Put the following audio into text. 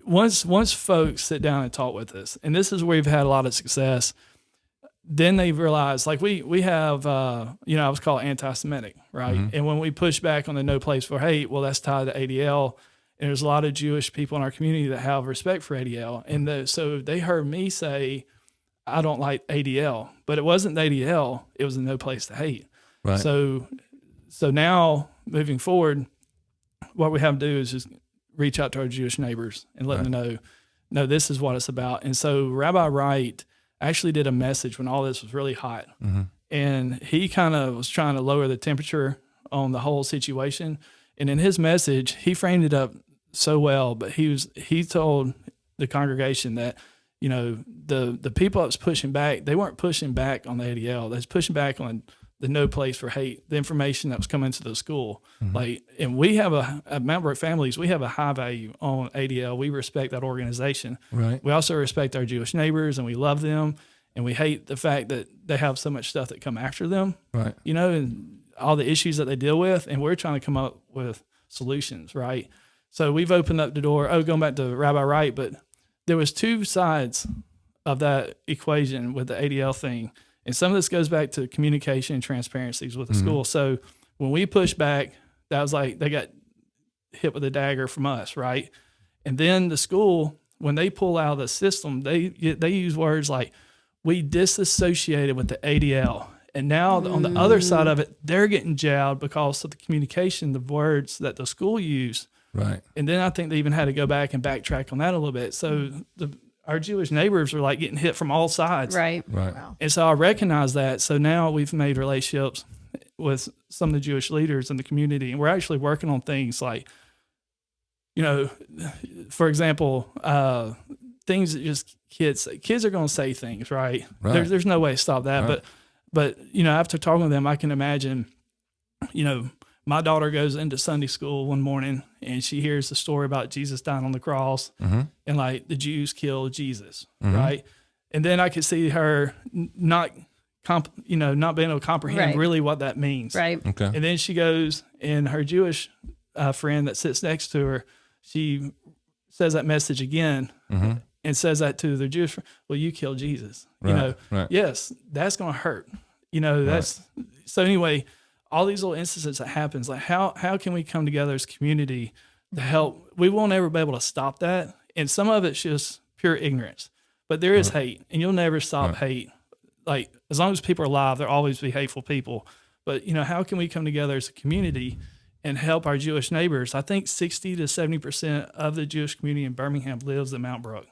Once folks sit down and talk with us, and this is where we've had a lot of success, then they realize, like we have, I was called anti-Semitic, right? Mm-hmm. And when we push back on the no place for hate, well, that's tied to ADL. And there's a lot of Jewish people in our community that have respect for ADL. And so they heard me say, I don't like ADL, but it wasn't the ADL, it was the no place to hate. Right. So now moving forward, what we have to do is just reach out to our Jewish neighbors and let them know, no, this is what it's about. And so Rabbi Wright actually did a message when all this was really hot. Mm-hmm. And he kind of was trying to lower the temperature on the whole situation. And in his message, he framed it up so well, but he told the congregation that, the people that was pushing back, they weren't pushing back on the ADL. They was pushing back on the no place for hate, the information that was coming to the school. Mm-hmm. And we have at Mount Brook Families, we have a high value on ADL. We respect that organization. Right. We also respect our Jewish neighbors, and we love them, and we hate the fact that they have so much stuff that come after them. Right. And all the issues that they deal with, and we're trying to come up with solutions. Right. So we've opened up the door. Going back to Rabbi Wright, but there was two sides of that equation with the ADL thing. And some of this goes back to communication and transparencies with the school. So when we pushed back, that was like they got hit with a dagger from us, right? And then the school, when they pull out of the system, they use words like, we disassociated with the ADL. And now on the other side of it, they're getting jailed because of the communication, the words that the school used. Right. And then I think they even had to go back and backtrack on that a little bit. So our Jewish neighbors are like getting hit from all sides. Right. Wow. And so I recognize that. So now we've made relationships with some of the Jewish leaders in the community, and we're actually working on things like, for example, things that just kids are going to say things, right? There's no way to stop that. Right. But after talking to them, I can imagine, my daughter goes into Sunday school one morning and she hears the story about Jesus dying on the cross and like the Jews killed Jesus, right? And then I could see her not being able to comprehend really what that means. Right. Okay. And then she goes, and her Jewish friend that sits next to her, she says that message again and says that to the Jewish friend, well, you killed Jesus. Yes, that's going to hurt. So anyway, all these little instances that happens, like how can we come together as a community to help? We won't ever be able to stop that. And some of it's just pure ignorance, but there is hate, and you'll never stop hate. Like, as long as people are alive, there'll always be hateful people. But, how can we come together as a community and help our Jewish neighbors? I think 60 to 70% of the Jewish community in Birmingham lives in Mount Brook.